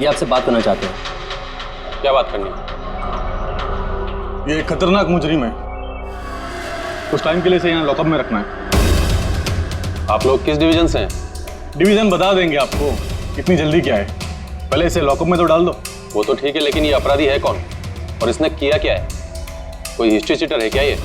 आपसे बात करना चाहते हैं। क्या बात करनी? ये एक खतरनाक मुजरिम है, कुछ टाइम के लिए इसे यहाँ लॉकअप में रखना है। आप लोग किस डिवीजन से हैं? डिवीजन बता देंगे आपको, इतनी जल्दी क्या है, पहले इसे लॉकअप में तो डाल दो। वो तो ठीक है, लेकिन ये अपराधी है कौन और इसने किया क्या है? कोई हिस्ट्री चीटर है क्या ये?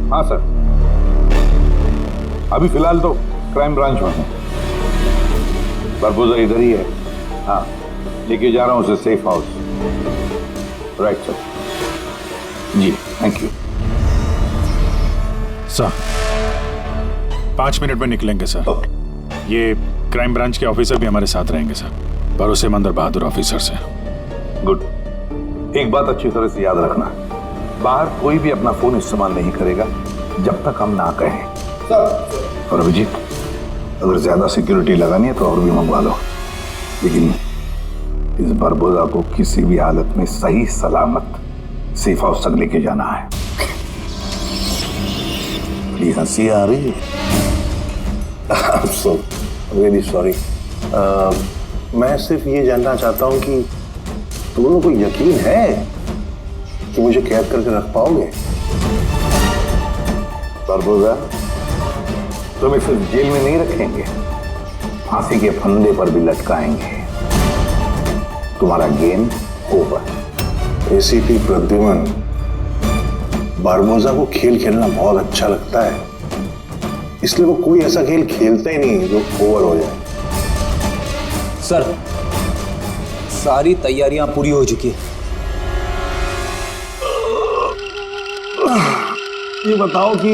हाँ सर, अभी फिलहाल तो क्राइम ब्रांच में हूँ। प्रपोजर इधर ही है। हाँ, लेके जा रहा हूँ उसे सेफ हाउस। Right sir. जी थैंक यू सर। 5 मिनट में निकलेंगे सर। ये क्राइम ब्रांच के ऑफिसर भी हमारे साथ रहेंगे सर, भरोसेमंद और बहादुर ऑफिसर से। गुड। एक बात अच्छी तरह से याद रखना, बाहर कोई भी अपना फोन इस्तेमाल नहीं करेगा जब तक हम ना कहें। और अभिजीत, अगर ज्यादा सिक्योरिटी लगानी है तो और भी मंगवा लो, लेकिन इस बरबोजा को किसी भी हालत में सही सलामत सेफ हाउस तक लेके जाना है। बड़ी हंसी आ रही है। So very sorry. मैं सिर्फ ये जानना चाहता हूँ कि तुम लोगों को यकीन है कि मुझे कैद करके रख पाओगे? बरबोजा, तुम्हें सिर्फ जेल में नहीं रखेंगे, फांसी के फंदे पर भी लटकाएंगे। तुम्हारा गेम ओवर। एसीपी प्रद्युमन, बरबोजा को खेल खेलना बहुत अच्छा लगता है, इसलिए वो कोई ऐसा खेल खेलता ही नहीं जो ओवर हो जाए। सर, सारी तैयारियां पूरी हो चुकी है। ये बताओ कि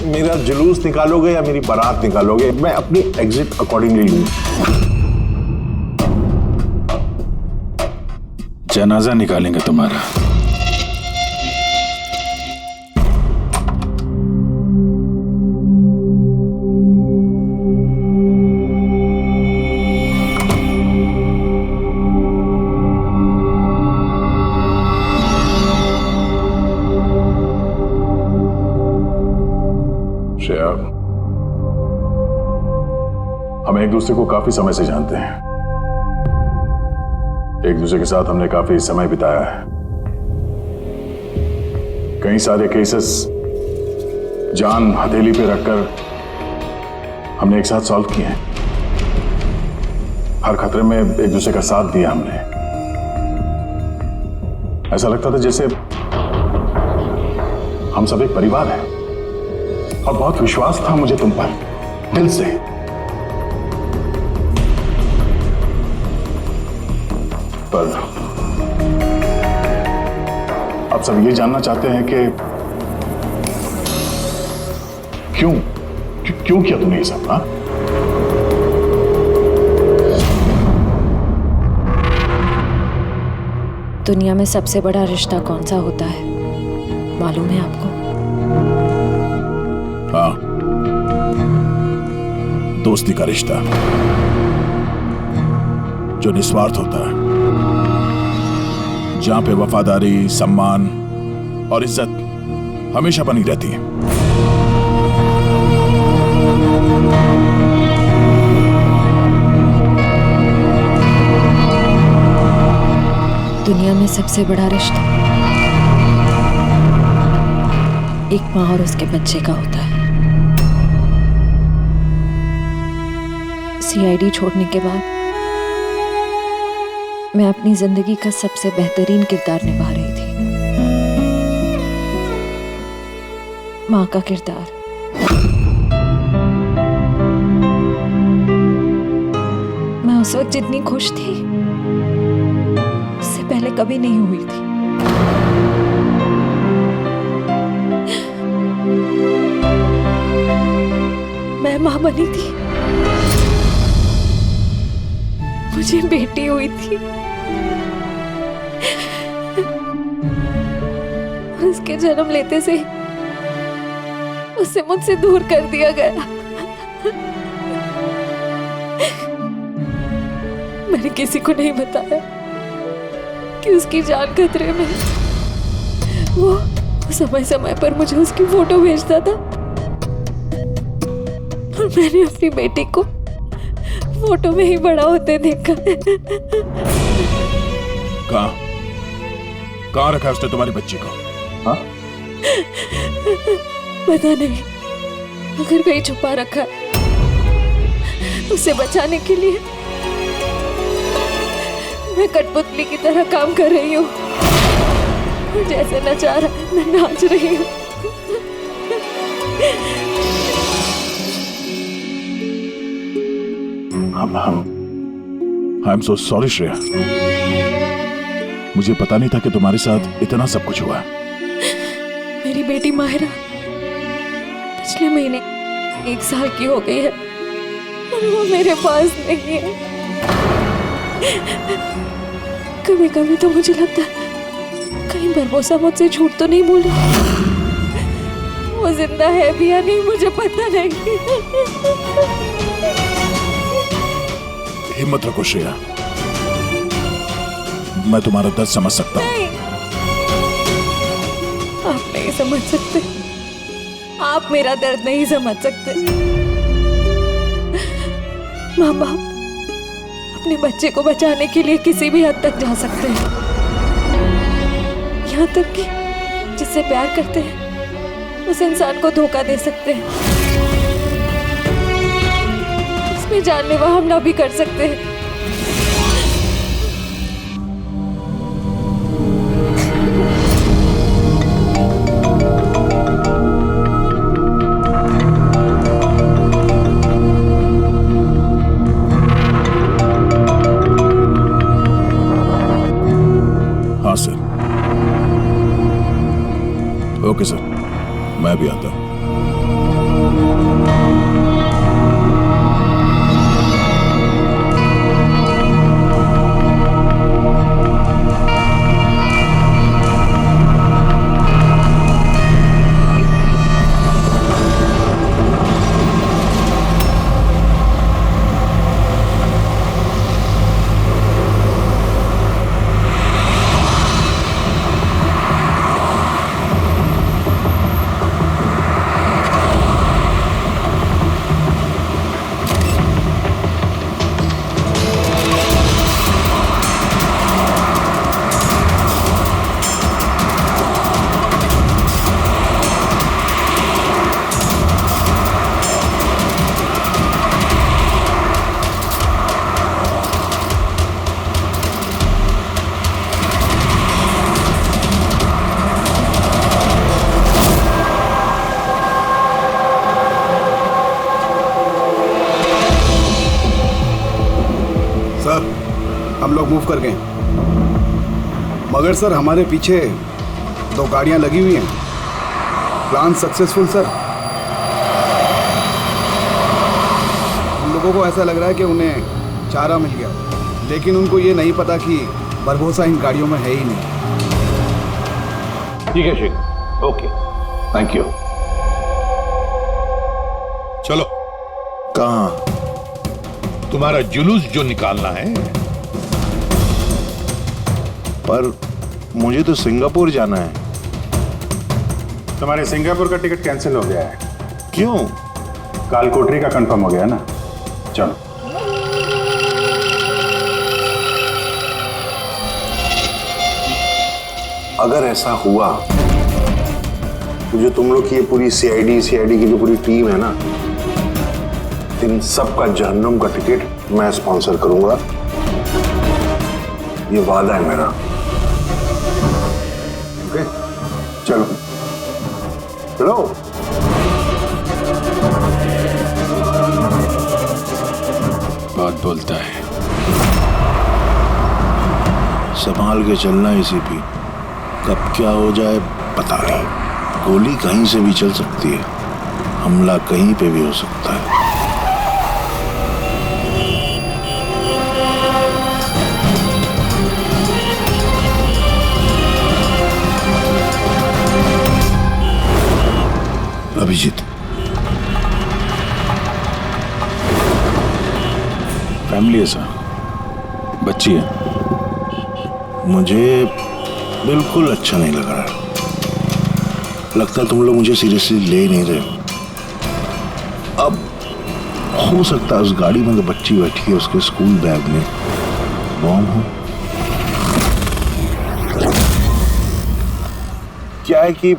मेरा जुलूस निकालोगे या मेरी बारात निकालोगे? मैं अपनी एग्जिट अकॉर्डिंगली लूं। जनाजा निकालेंगे तुम्हारा। हम एक दूसरे को काफी समय से जानते हैं, एक दूसरे के साथ हमने काफी समय बिताया है। कई सारे केसेस जान हथेली पे रखकर हमने एक साथ सॉल्व किए हैं। हर खतरे में एक दूसरे का साथ दिया हमने। ऐसा लगता था जैसे हम सब एक परिवार हैं, और बहुत विश्वास था मुझे तुम पर, दिल से। पर अब सब ये जानना चाहते हैं कि क्यों किया तुमने ये सब? हाँ, दुनिया में सबसे बड़ा रिश्ता कौन सा होता है मालूम है आपको? हाँ, दोस्ती का रिश्ता, जो निस्वार्थ होता है, जहां पे वफादारी, सम्मान और इज्जत हमेशा बनी रहती है। दुनिया में सबसे बड़ा रिश्ता एक माँ और उसके बच्चे का होता है। सीआईडी छोड़ने के बाद मैं अपनी जिंदगी का सबसे बेहतरीन किरदार निभा रही थी, माँ का किरदार। मैं उस वक्त जितनी खुश थी उससे पहले कभी नहीं हुई थी। मैं माँ बनी थी, मुझे बेटी हुई थी, और उस के जन्म लेते से उसे मुझसे दूर कर दिया गया। मैंने किसी को नहीं बताया कि उसकी जान खतरे में है। वो समय समय पर मुझे उसकी फोटो भेजता था और मैंने अपनी बेटी को फोटो में ही बड़ा होते देखा। कहाँ रखा उसने तुम्हारी बच्ची को? हाँ? पता नहीं, अगर कहीं छुपा रखा है उसे बचाने के लिए मैं कठपुतली की तरह काम कर रही हूँ। जैसे नचा रहा है मैं नाच रही हूँ। I am so sorry Shreya, मुझे पता नहीं था कि तुम्हारे साथ इतना सब कुछ हुआ। मेरी बेटी माहिरा पिछले महीने 1 साल की हो गई है और वो मेरे पास नहीं है। कभी कभी तो मुझे लगता है कहीं बरबोसा मुझसे झूठ तो नहीं बोली। वो जिंदा है भी या नहीं मुझे पता नहीं। हिम्मत रखो श्रेया, मैं तुम्हारा दर्द समझ सकता हूँ। नहीं, आप नहीं समझ सकते, आप मेरा दर्द नहीं समझ सकते। माँ बाप अपने बच्चे को बचाने के लिए किसी भी हद तक जा सकते हैं, यहाँ तक कि जिससे प्यार करते हैं उस इंसान को धोखा दे सकते हैं। इसमें जानलेवा हमला भी कर सकते हैं। हाँ सर। ओके सर, मैं भी आता हूँ। हम लोग मूव कर गए, मगर सर हमारे पीछे 2 गाड़ियां लगी हुई हैं। Plan successful sir. हम लोगों को ऐसा लग रहा है कि उन्हें चारा मिल गया, लेकिन उनको ये नहीं पता कि बरबोसा इन गाड़ियों में है ही नहीं। ठीक है शेख, ओके, थैंक यू। चलो। कहाँ? तुम्हारा जुलूस जो निकालना है। पर मुझे तो सिंगापुर जाना है। तुम्हारे सिंगापुर का टिकट कैंसिल हो गया है। क्यों? कालकोटरी का कंफर्म हो गया ना। चलो। अगर ऐसा हुआ तो जो तुम लोग की ये पूरी सीआईडी की जो पूरी टीम है ना, इन सब का जहन्नुम का टिकट मैं स्पॉन्सर करूंगा। ये वादा है मेरा। ओके, चलो चलो। बात बोलता है। संभाल के चलना एसीपी, कब क्या हो जाए पता नहीं। गोली कहीं से भी चल सकती है, हमला कहीं पे भी हो सकता है। अभिजीत, फैमिली है सर, बच्ची है। मुझे बिल्कुल अच्छा नहीं लग रहा। लगता है तुम लोग मुझे सीरियसली ले नहीं रहे हो। अब हो सकता है उस गाड़ी में जो बच्ची बैठी है उसके स्कूल बैग में बॉम्ब हो। क्या है कि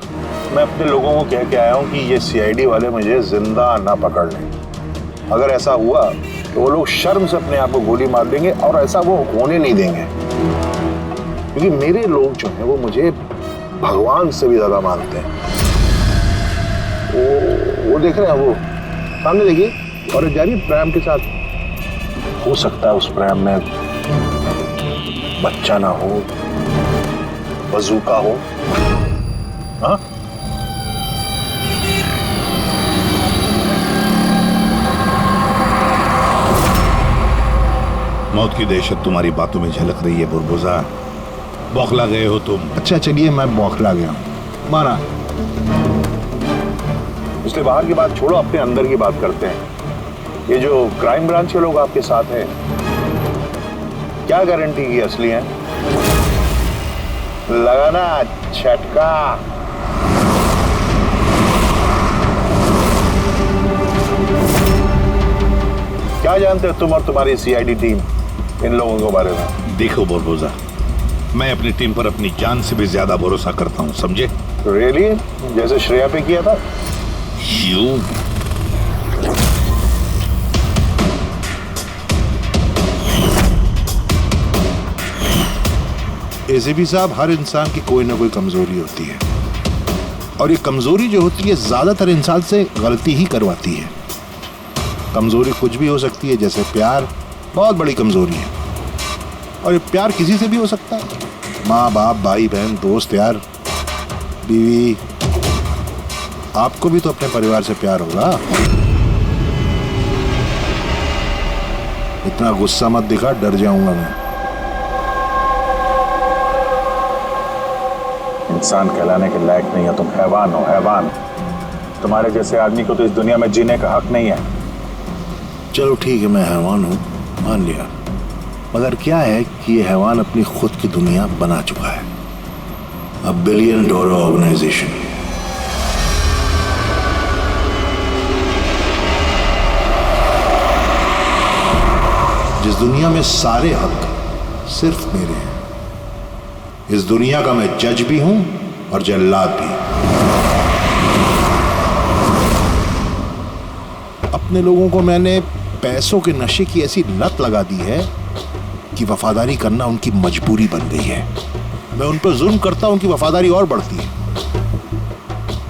मैं अपने लोगों को कह के आया हूं कि ये सीआईडी वाले मुझे जिंदा ना पकड़ लें। अगर ऐसा हुआ तो वो लोग शर्म से अपने आप को गोली मार देंगे, और ऐसा वो होने नहीं देंगे, क्योंकि मेरे लोग जो हैं वो मुझे भगवान से भी ज्यादा मानते हैं। वो देख रहे हैं, वो सामने देखिए, और जा रही प्रेम के साथ। हो सकता है उस प्रेम में बच्चा ना हो, बजूका हो। हाँ, मौत की दहशत तुम्हारी बातों में झलक रही है बुरबुजा। बौखला गए हो तुम। अच्छा चलिए, मैं बौखला गया हूं, माना। इसलिए बाहर की बात छोड़ो, अपने अंदर की बात करते हैं। ये जो क्राइम ब्रांच के लोग आपके साथ हैं, क्या गारंटी की असली है? लगाना झटका। क्या जानते हो तुम और तुम्हारी सीआईडी टीम इन लोगों के बारे में? देखो बुरबुजा, मैं अपनी टीम पर अपनी जान से भी ज्यादा भरोसा करता हूं, समझे? रियली? जैसे श्रेया पे किया था? यू एसीपी साहब, हर इंसान की कोई ना कोई कमजोरी होती है, और ये कमजोरी जो होती है ज्यादातर इंसान से गलती ही करवाती है। कमजोरी कुछ भी हो सकती है, जैसे प्यार बहुत बड़ी कमजोरी है, और ये प्यार किसी से भी हो सकता है। माँ बाप, भाई बहन, दोस्त, यार, बीवी। आपको भी तो अपने परिवार से प्यार होगा। इतना गुस्सा मत दिखा, डर जाऊंगा मैं। इंसान कहलाने के लायक नहीं है तुम, हैवान हो, हैवान। तुम्हारे जैसे आदमी को तो इस दुनिया में जीने का हक नहीं है। चलो ठीक है, मैं हैवान हूं, मान लिया। मगर क्या है कि ये हैवान अपनी खुद की दुनिया बना चुका है, $1 बिलियन ऑर्गेनाइजेशन। जिस दुनिया में सारे हक सिर्फ मेरे हैं। इस दुनिया का मैं जज भी हूं और जल्लाद भी। अपने लोगों को मैंने पैसों के नशे की ऐसी लत लगा दी है कि वफादारी करना उनकी मजबूरी बन गई है। मैं उन पर जुल्म करता हूं, उनकी वफादारी और बढ़ती है।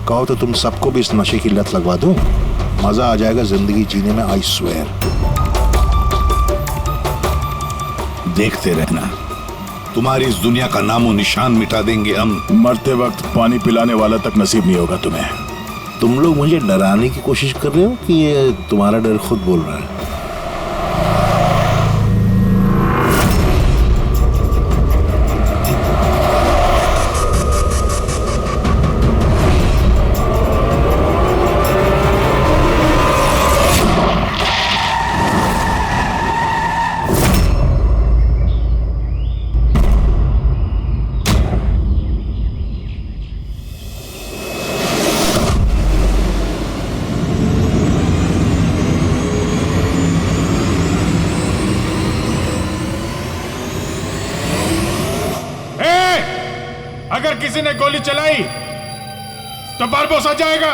कहो तो तुम सबको भी इस नशे की लत लगवा दूं, मजा आ जाएगा जिंदगी जीने में, आई स्वेयर। देखते रहना, तुम्हारी इस दुनिया का नामो निशान मिटा देंगे हम। मरते वक्त पानी पिलाने वाला तक नसीब नहीं होगा तुम्हें। तुम लोग मुझे डराने की कोशिश कर रहे हो कि ये तुम्हारा डर खुद बोल रहा है? अगर किसी ने गोली चलाई तो बारबोस आ जाएगा।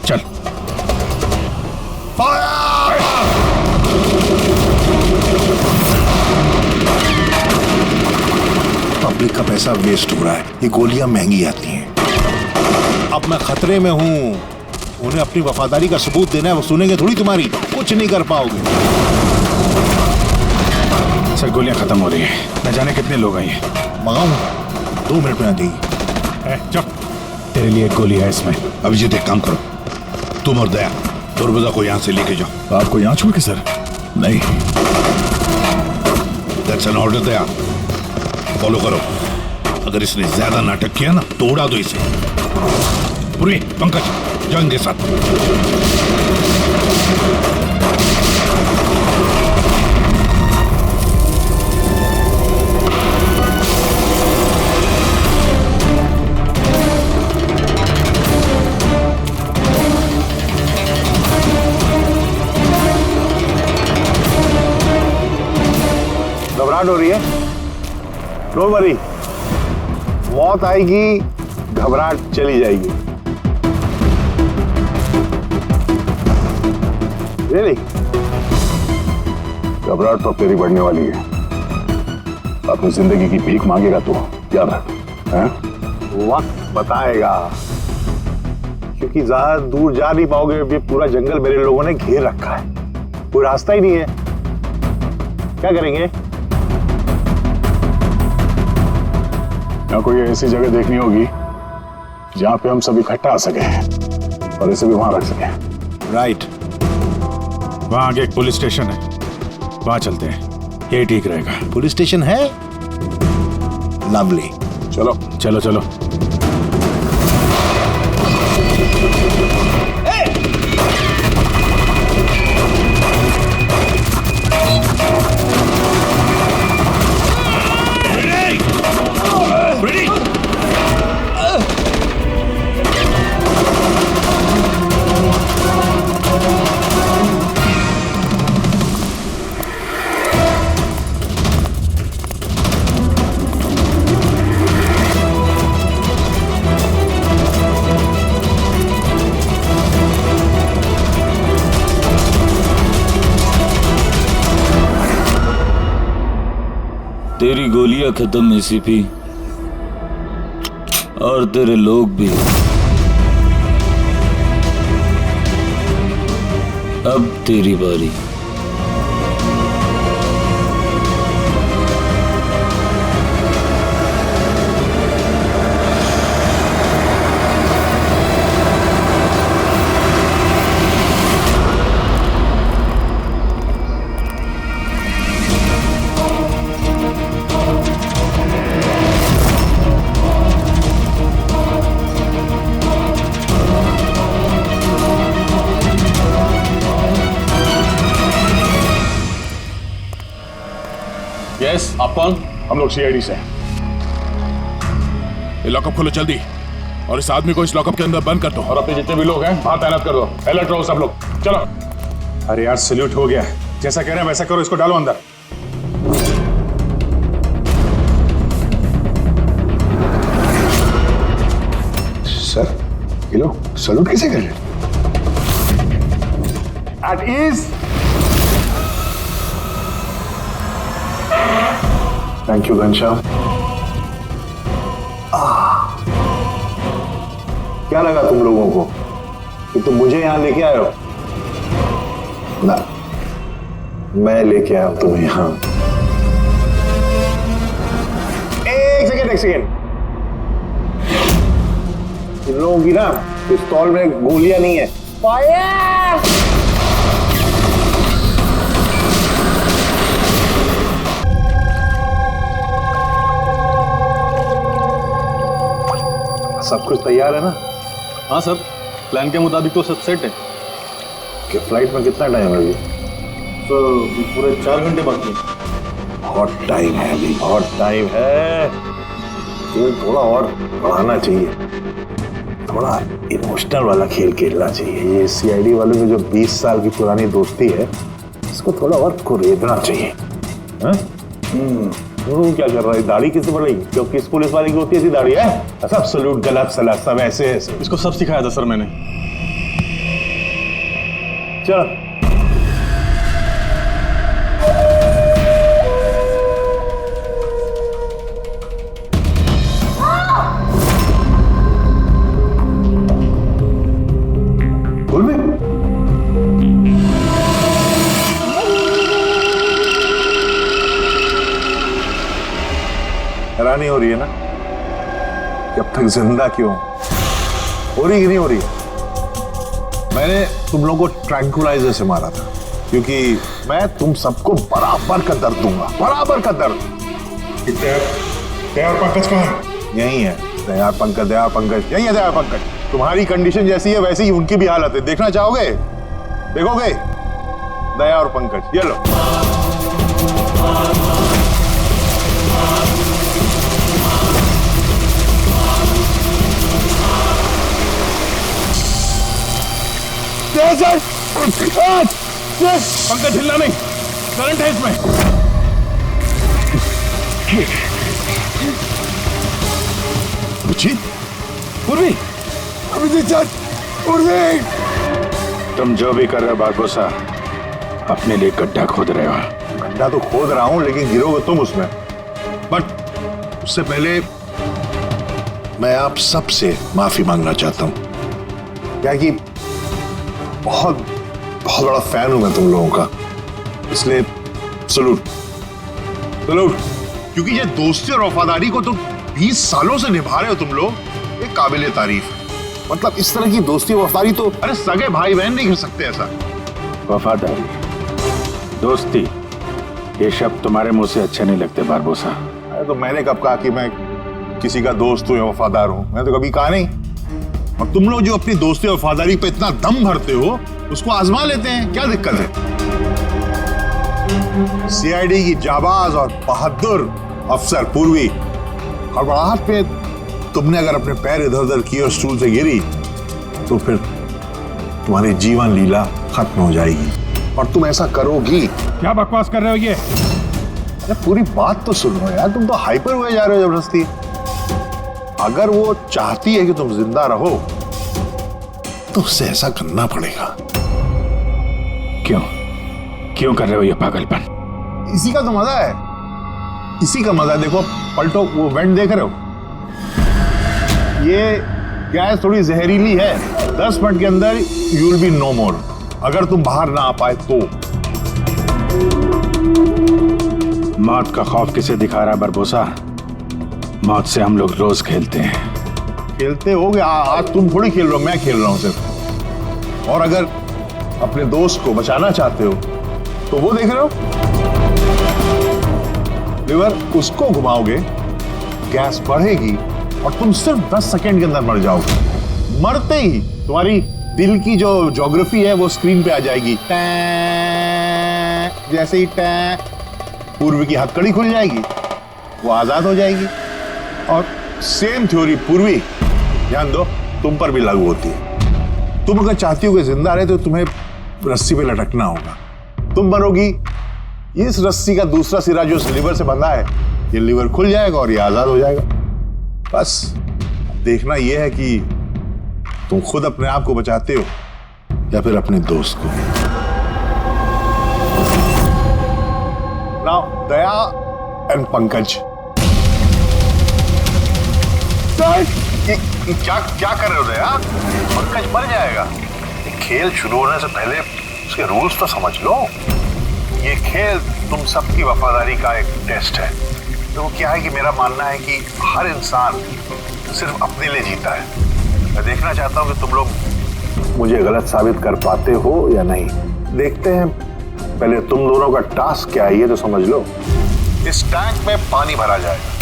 चल। पब्लिक का पैसा वेस्ट हो रहा है, ये गोलियां महंगी आती हैं। अब मैं खतरे में हूं, उन्हें अपनी वफादारी का सबूत देना है, वो सुनेंगे थोड़ी तुम्हारी, कुछ नहीं कर पाओगे। सर गोलियां खत्म हो रही हैं, न जाने कितने लोग आए हैं। मंगाऊं? 2 मिनट में आ जाएगी। चुप, तेरे लिए एक गोली है इसमें। अभिजीत एक काम करो, तुम और दया बुरबुजा को यहाँ से लेके जाओ। आपको यहाँ छोड़ के सर? नहीं, एन ऑर्डर दया, फॉलो करो। अगर इसने ज्यादा नाटक किया ना तो उड़ा दो इसे। पूरी पंकज जाओ इनके साथ। घबराहट हो रही है? डोंट वरी, मौत आएगी, घबराहट चली जाएगी। रियली? घबराहट तो तेरी बढ़ने वाली है। अपनी जिंदगी की भीख मांगेगा तू, याद रख। हैं? वक्त बताएगा, क्योंकि ज्यादा दूर जा नहीं पाओगे। ये पूरा जंगल मेरे लोगों ने घेर रखा है, कोई रास्ता ही नहीं है। क्या करेंगे? या कोई ऐसी जगह देखनी होगी जहां पे हम सब इकट्ठा आ सके और इसे भी वहां रख सके। राइट, वहां आगे एक पुलिस स्टेशन है, वहां चलते हैं, ये ठीक रहेगा। पुलिस स्टेशन है? लवली। चलो चलो चलो। तेरी गोलियां खत्म एसीपी, और तेरे लोग भी। अब तेरी बारी। यस, आप कौन? हम लोग सीआईडी से हैं। ये लॉकअप खोलो जल्दी, और इस आदमी को इस लॉकअप के अंदर बंद कर दो। और अपने जितने भी लोग हैं वहां तैनात कर दो। अलर्ट रहो सब लोग। चलो। अरे यार, सैल्यूट हो गया, जैसा कह रहे हैं वैसा करो, इसको डालो अंदर। सर, ये लोग सैल्यूट कैसे कर रहे हैं? At ease. Thank you Ghanshyam. क्या लगा तुम लोगों को कि तुम मुझे यहां लेके आए हो? ना, मैं लेके आया हूं तुम्हें यहां। एक सेकेंड। इन लोगों की ना पिस्तौल में गोलियां नहीं है। फायर! सब कुछ तैयार है ना? हाँ सर, प्लान के मुताबिक तो सब सेट है। कि फ्लाइट में कितना टाइम है अभी? सर पूरे 4 घंटे बाकी हैं। बहुत टाइम है अभी, बहुत टाइम है। तो थोड़ा और बढ़ाना चाहिए, थोड़ा इमोशनल वाला खेल खेलना चाहिए। ये सीआईडी वालों की जो 20 साल की पुरानी दोस्ती है, इसको थोड़ा और कुरेदना चाहिए। तू क्या कर रहा है? दाढ़ी किससे बढ़ेगी? क्योंकि इस पुलिस वाले की होती है ऐसी दाढ़ी है? सब सलूट, गलत सलत, सब ऐसे ऐसे। इसको सब सिखाया था सर मैंने। चल। बोल भी। हैरानी हो रही है ना कि अब तक जिंदा क्यों? हो रही कि नहीं हो रही? मैंने तुम लोगों को ट्रैंकुलाइजर से मारा था, क्योंकि मैं तुम सबको बराबर का दर्द दूंगा, बराबर का दर्द। दया और पंकज कहाँ है? यही है दया पंकज, दया पंकज यही है, दया पंकज। तुम्हारी कंडीशन जैसी है वैसी ही उनकी भी हालत है। देखना चाहोगे? देखोगे? दया और पंकज, ये लो। पंकज हिलना नहीं, करंट है इसमें। पूर्वी, तुम जो भी कर रहे हो बारबोसा, अपने लिए गड्ढा खोद रहे हो। गड्ढा तो खोद रहा हूं, लेकिन गिरोगे तुम उसमें। बट उससे पहले मैं आप सबसे माफी मांगना चाहता हूं, क्या कि बहुत बहुत बड़ा फैन हूं मैं तुम लोगों का, इसलिए सलूट सलूट। क्योंकि ये दोस्ती और वफादारी को तो 20 सालों से निभा रहे हो तुम लोग, ये काबिले तारीफ है। मतलब इस तरह की दोस्ती और वफादारी तो अरे सगे भाई बहन नहीं कर सकते ऐसा। वफादारी, दोस्ती, ये शब्द तुम्हारे मुंह से अच्छे नहीं लगते बारबोसा। तो मैंने कब कहा कि मैं किसी का दोस्त हूं या वफादार हूं? मैंने तो कभी कहा नहीं। और तुम लोग जो अपनी दोस्ती और वफादारी पे इतना दम भरते हो, उसको आजमा लेते हैं, क्या दिक्कत है? सीआईडी की जाबाज और बहादुर अफसर पूर्वी, हड़बड़ाहट पे तुमने अगर अपने पैर इधर उधर किए और स्टूल से गिरी तो फिर तुम्हारी जीवन लीला खत्म हो जाएगी, और तुम ऐसा करोगी। क्या बकवास कर रहे हो ये? अरे पूरी बात तो सुनो यार, तुम तो हाइपर हुए जा रहे हो जबरदस्ती। अगर वो चाहती है कि तुम जिंदा रहो तो उससे ऐसा करना पड़ेगा। क्यों क्यों कर रहे हो ये पागलपन? इसी का तो मजा है, इसी का मजा है। देखो पलटो, वो वेंट देख रहे हो? ये गैस थोड़ी जहरीली है, 10 मिनट के अंदर यू विल बी नो मोर। अगर तुम बाहर ना आ पाए तो। मौत का खौफ किसे दिखा रहा है बरबोसा? मौत से हम लोग रोज खेलते हैं। खेलते होगे, आज तुम थोड़ी खेल रहे हो, मैं खेल रहा हूं सिर्फ। और अगर अपने दोस्त को बचाना चाहते हो तो वो देख रहे हो, लिवर उसको घुमाओगे, गैस बढ़ेगी और तुम सिर्फ 10 सेकंड के अंदर मर जाओगे। मरते ही तुम्हारी दिल की जो ज्योग्राफी है वो स्क्रीन पे आ जाएगी। जैसे ही पूर्वी की हथकड़ी खुल जाएगी, वो आजाद हो जाएगी। और सेम थ्योरी पूर्वी, ध्यान दो, तुम पर भी लागू होती है। तुम अगर चाहती हो कि जिंदा रहे तो तुम्हें रस्सी पे लटकना होगा। तुम मरोगी, इस रस्सी का दूसरा सिरा जो लीवर से बंधा है, ये लीवर खुल जाएगा और ये आजाद हो जाएगा। बस देखना यह है कि तुम खुद अपने आप को बचाते हो या फिर अपने दोस्त को। नाउ दया एंड पंकज, क्या क्या कर रहे हो दया? पंकज मर जाएगा। खेल शुरू होने से पहले उसके रूल्स तो समझ लो। ये खेल तुम सबकी वफादारी का एक टेस्ट है। तो क्या है कि मेरा मानना है कि हर इंसान सिर्फ अपने लिए जीता है। मैं देखना चाहता हूं कि तुम लोग मुझे गलत साबित कर पाते हो या नहीं। देखते हैं, पहले तुम दोनों का टास्क क्या है ये तो समझ लो। इस टैंक में पानी भरा जाएगा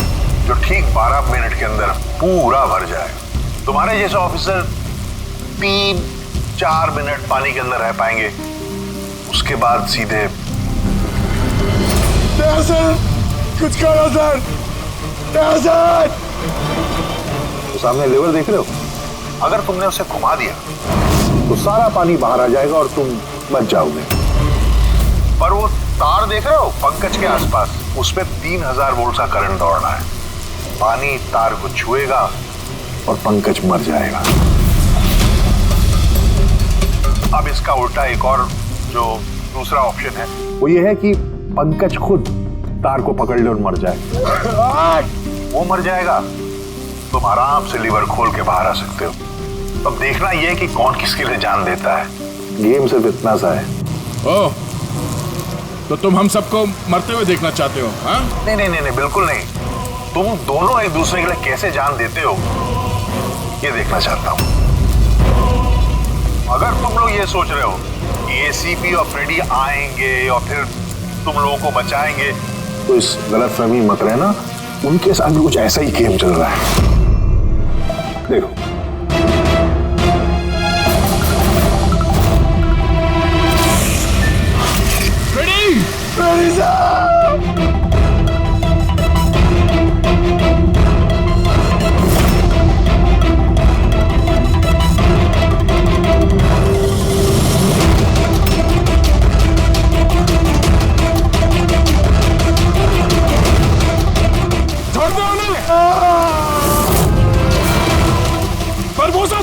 जो ठीक 12 मिनट के अंदर पूरा भर जाएगा। तुम्हारे जैसे ऑफिसर 3-4 मिनट पानी के अंदर रह पाएंगे, उसके बाद सीधे सर, कुछ करो सर, सर। तो सामने लेवर देख रहे हो? अगर तुमने उसे घुमा दिया तो सारा पानी बाहर आ जाएगा और तुम बच जाओगे। पर वो तार देख रहे हो पंकज के आसपास, उसमें 3000 वोल्ट का करंट दौड़ना है। पानी तार को छुएगा और पंकज मर जाएगा। अब इसका उल्टा एक और जो दूसरा ऑप्शन है वो ये है कि पंकज खुद तार को पकड़ ले और मर जाए। वो मर जाएगा, तुम आराम से लीवर खोल के बाहर आ सकते हो। अब देखना यह कि कौन किसके लिए जान देता है। गेम सिर्फ इतना सा है। ओह, तो तुम हम सबको मरते हुए देखना चाहते हो? हाँ? नहीं नहीं नहीं, बिल्कुल नहीं। तुम दोनों एक दूसरे के लिए कैसे जान देते हो ये देखना चाहता हूं। अगर तुम लोग ये सोच रहे हो कि एसीपी और फ्रेडी आएंगे और फिर तुम लोगों को बचाएंगे, तो इस गलतफहमी मत रहना, उनके साथ भी कुछ ऐसा ही गेम चल रहा है। देखो फ्रेडी साहब,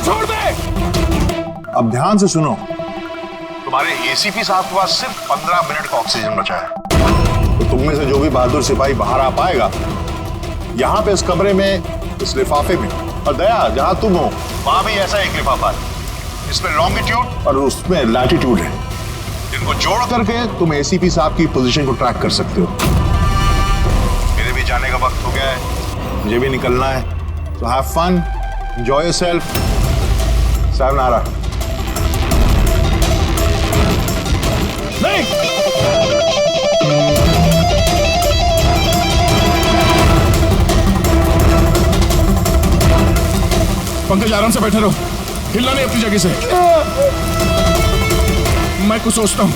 छोड़ दे। अब ध्यान से सुनो, तुम्हारे एसीपी साहब के पास सिर्फ 15 मिनट का ऑक्सीजन बचा है, तो तुम में से जो भी बहादुर सिपाही बाहर आ पाएगा, यहाँ पे इस कमरे में, इस लिफाफे में, और दया जहाँ तुम हो वहां भी ऐसा एक लिफाफा है, इसमें लॉन्गिट्यूड और उसमें लैटिट्यूड है, इनको जोड़ करके तुम एसीपी साहब की पोजीशन को ट्रैक कर सकते हो। मेरे भी जाने का वक्त हो गया है, मुझे भी निकलना है, तो हैव फन, एंजॉय योरसेल्फ। साहब नारा नहीं, पंकज आराम से बैठे रहो, हिलना नहीं अपनी जगह से। मैं कुछ सोचता हूं।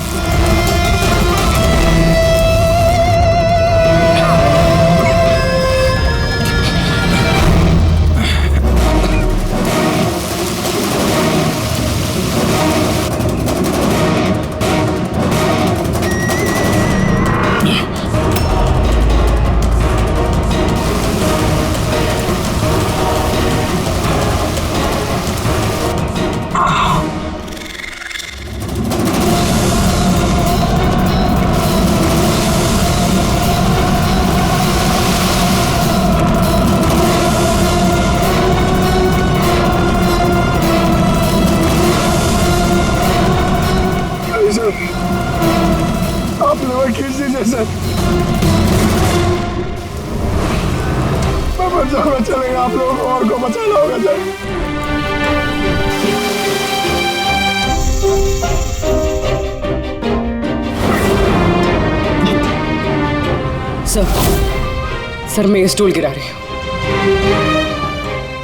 आप लोग खींच दीजिए सर, मैं बचाना चलेगा, आप लोगों को और को बचाना होगा सर। सर मैं ये स्टूल गिरा रही हूँ,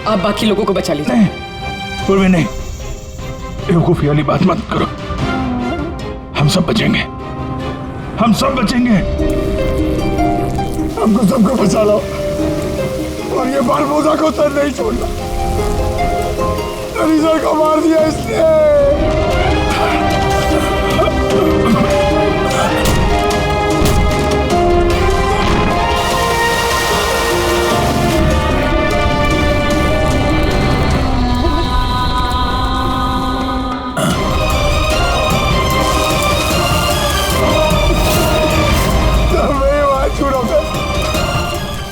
आप बाकी लोगों को बचा लीजिए। नहीं पूर्वी, नहीं, बेवकूफी वाली बात मत करो, हम सब बचेंगे, हम सब बचेंगे। हमको सबको बचा लो और ये बारमूदा को सर नहीं छोड़ना, सर को मार दिया इसने।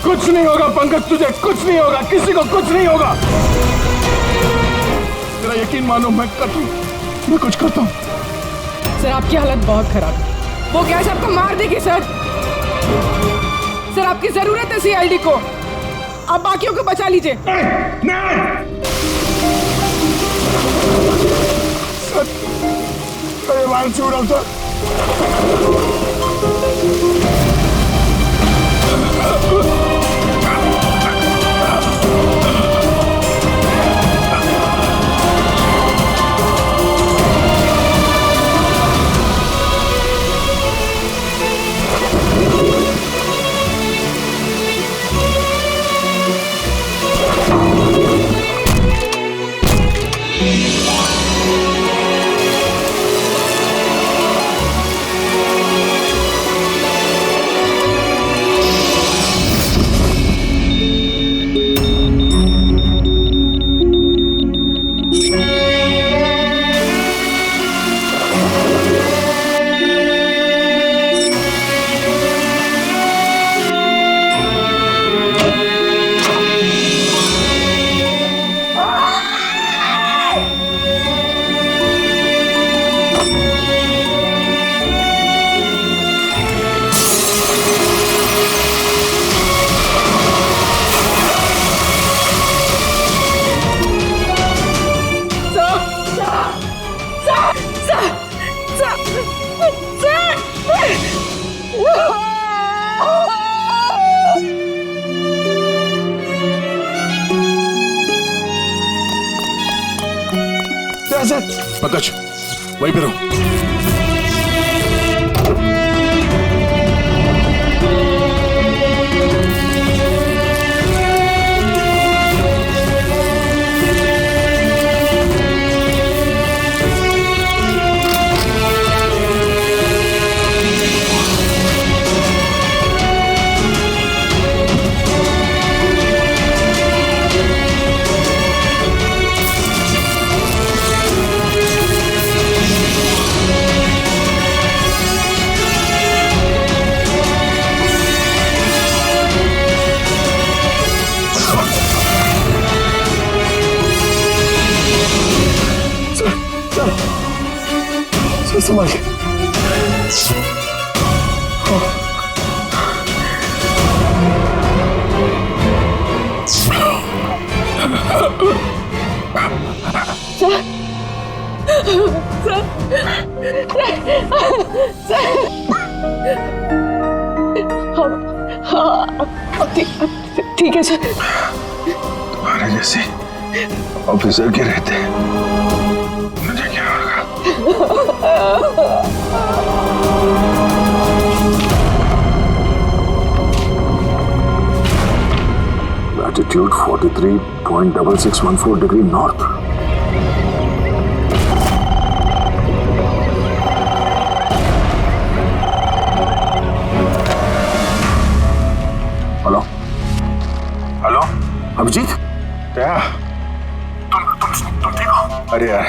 कुछ नहीं होगा पंकज, तुझे कुछ नहीं होगा, किसी को कुछ नहीं होगा। तेरा यकीन मानो, मैं कुछ करता हूँ। सर आपकी हालत बहुत खराब है, वो गैस आपको मार देगी सर। सर आपकी जरूरत है सीआईडी को, आप बाकियों को बचा लीजिए। सर मार छोड़ा सर। पंकज वहीं पे रहो। संभाल के। ठीक है सर। तुम्हारे जैसे ऑफिसर के रहते मुझे क्या होगा? Latitude 43.6614 degree north. Hello hello Abhijeet, क्या? तुम ठीक हो? अरे यार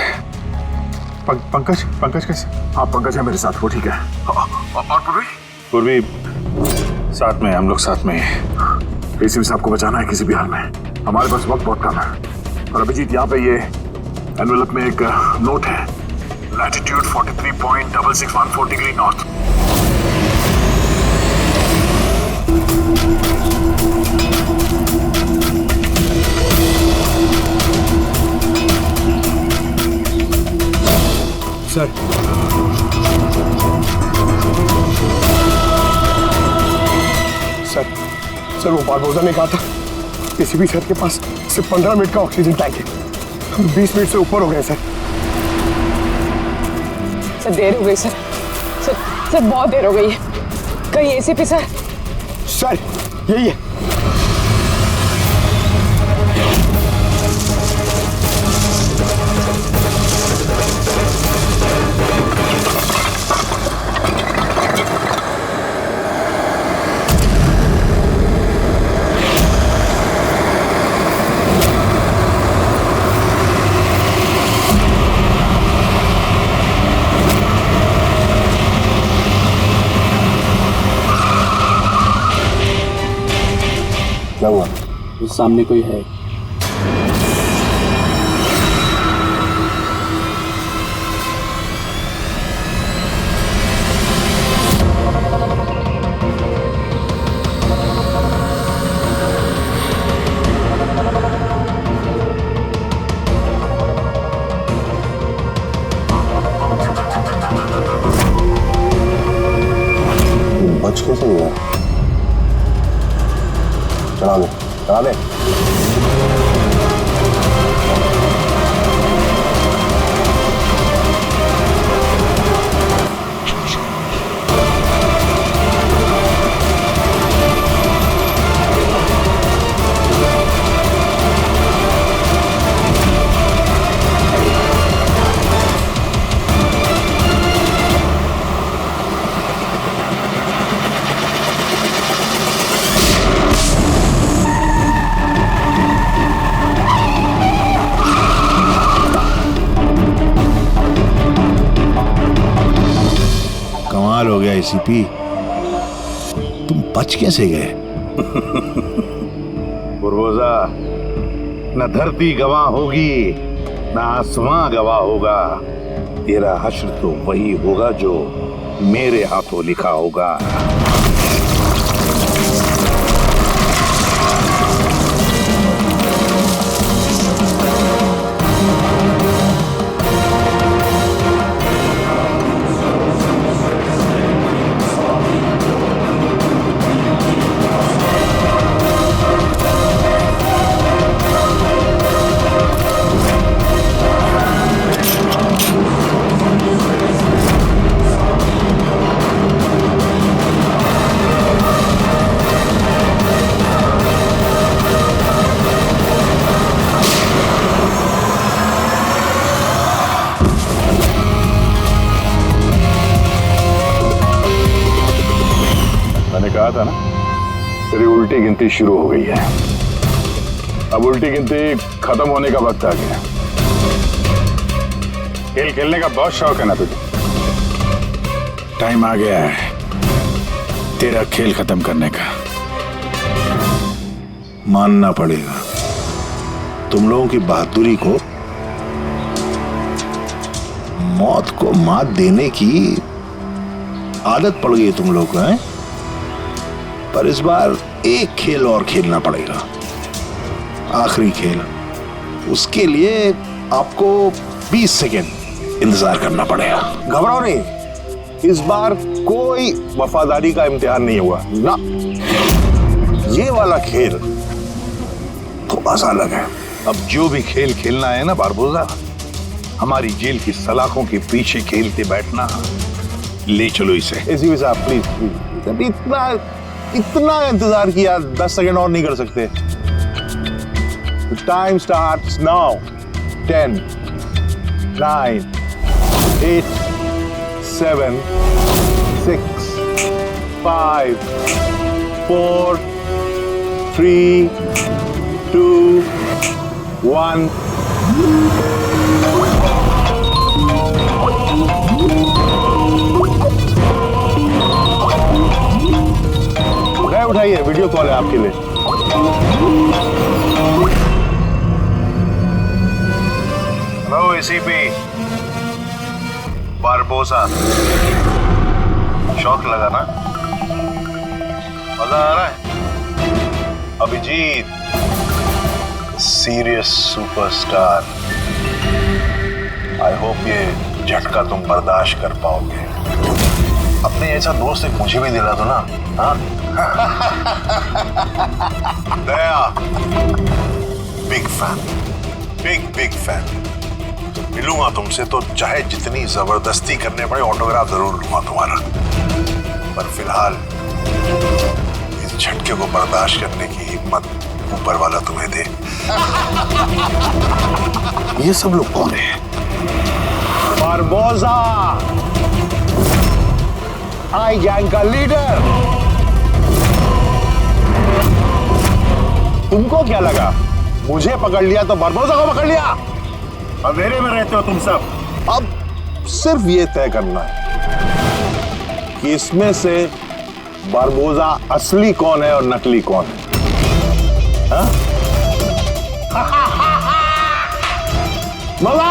पंकज कैसे? हाँ पंकज है मेरे साथ, वो ठीक है। और पूर्वी? पूर्वी साथ में, हम लोग साथ में ही। एसीपी साहब को बचाना है किसी भी हाल में, हमारे पास वक्त बहुत कम है। और अभिजीत यहाँ पे ये एनवेलप में एक नोट है, latitude 43.6614 degree north. Sir sir वो बारबोजा ने कहा था एसीपी सर के पास सिर्फ 15 मिनट का ऑक्सीजन टैंक है, हम 20 मिनट से ऊपर हो गए सर। सर देर हो गई सर बहुत देर हो गई है। कहीं एसीपी सर? सर यही है। क्या हुआ? उस सामने कोई है? बच कैसे गया? चला दे। कमाल हो गया एसीपी, तुम बच कैसे गए? बुरबोजा, न धरती गवाह होगी न आसमां गवाह होगा, तेरा हश्र तो वही होगा जो मेरे हाथों लिखा होगा। था ना, तेरी उल्टी गिनती शुरू हो गई है। अब उल्टी गिनती खत्म होने का वक्त आ गया। खेल खेलने का बहुत शौक है ना तुझे? टाइम आ गया है तेरा खेल खत्म करने का। मानना पड़ेगा, तुम लोगों की बहादुरी को, मौत को मात देने की आदत पड़ गई तुम लोग को, हैं? पर इस बार एक खेल और खेलना पड़ेगा, आखिरी खेल। उसके लिए आपको 20 सेकेंड इंतजार करना पड़ेगा। घबराओ नहीं, इस बार कोई वफादारी का इम्तिहान नहीं हुआ ना। ये वाला खेल थोड़ा सा अलग है। अब जो भी खेल खेलना है ना बारबोजा, हमारी जेल की सलाखों के पीछे खेलते बैठना। ले चलो इसे। एसीपी साहब प्लीज प्लीज, अभी इतना इंतजार किया, 10 सेकंड और नहीं कर सकते। Time starts now. 10 9 8 7 6 5 4 3 2 1। उठाइए, वीडियो कॉल है आपके लिए। हेलो एसीपी बारबोसा, शौक लगा ना? मजा आ रहा है? Abhijeet serious superstar, I hope ये झटका तुम बर्दाश्त कर पाओगे। अपने ऐसा दोस्त एक मुझे भी दिला दो ना। हाँ दया, बिग फैन, बिग फैन। मिलूंगा तुमसे तो चाहे जितनी जबरदस्ती करने पड़े, ऑटोग्राफ जरूर लूंगा तुम्हारा। पर फिलहाल इस झटके को बर्दाश्त करने की हिम्मत ऊपर वाला तुम्हें दे। ये सब लोग कौन है? बारबोसा, आई गैंग का लीडर। तुमको क्या लगा मुझे पकड़ लिया तो बारबोसा को पकड़ लिया? अंधेरे में रहते हो तुम सब। अब सिर्फ ये तय करना है कि इसमें से बारबोसा असली कौन है और नकली कौन है। हाँ? मजा